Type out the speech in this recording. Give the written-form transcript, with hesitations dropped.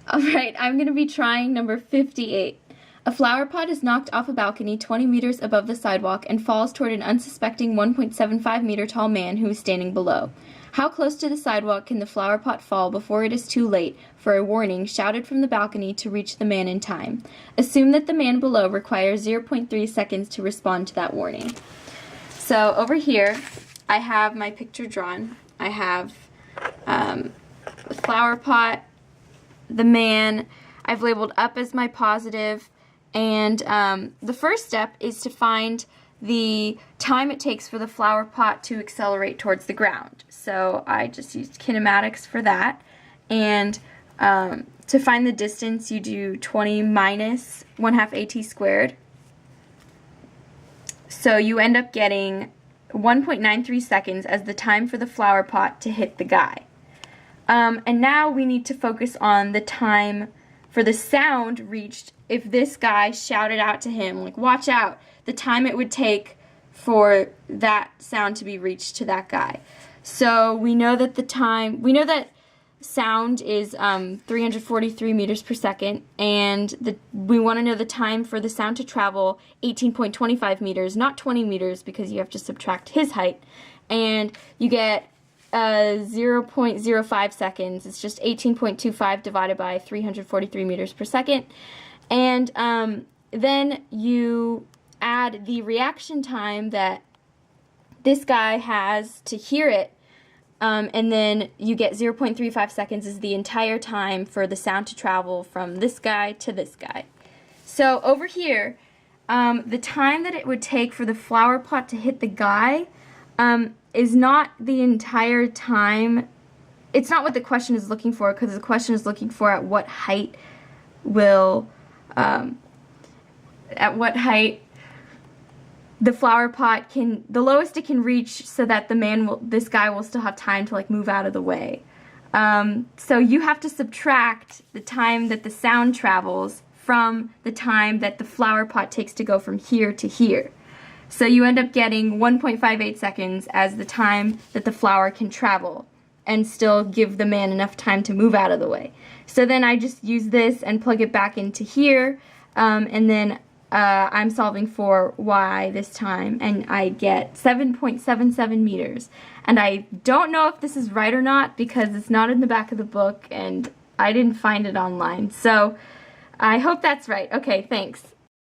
Alright, I'm going to be trying number 58. A flower pot is knocked off a balcony 20 meters above the sidewalk and falls toward an unsuspecting 1.75 meter tall man who is standing below. How close to the sidewalk can the flower pot fall before it is too late for a warning shouted from the balcony to reach the man in time? Assume that the man below requires 0.3 seconds to respond to that warning. So over here, I have my picture drawn. I have the flower pot, the man. I've labeled up as my positive, and the first step is to find the time it takes for the flower pot to accelerate towards the ground. So I just used kinematics for that, and to find the distance you do 20 minus 1/2 AT squared. So you end up getting 1.93 seconds as the time for the flower pot to hit the guy. And now we need to focus on the time for the sound reached if this guy shouted out to him, like, watch out, the time it would take for that sound to be reached to that guy. So we know that sound is 343 meters per second, and we want to know the time for the sound to travel 18.25 meters, not 20 meters because you have to subtract his height, and you get 0.05 seconds. It's just 18.25 divided by 343 meters per second. And then you add the reaction time that this guy has to hear it, and then you get 0.35 seconds is the entire time for the sound to travel from this guy to this guy. So over here, the time that it would take for the flower pot to hit the guy is not the entire time. It's not what the question is looking for, because the question is looking for at what height the flower pot can, the lowest it can reach, so that this guy will still have time to like move out of the way. So you have to subtract the time that the sound travels from the time that the flower pot takes to go from here to here. So you end up getting 1.58 seconds as the time that the flower can travel and still give the man enough time to move out of the way. So then I just use this and plug it back into here, and then I'm solving for y this time, and I get 7.77 meters. And I don't know if this is right or not because it's not in the back of the book and I didn't find it online. So I hope that's right. Okay, thanks.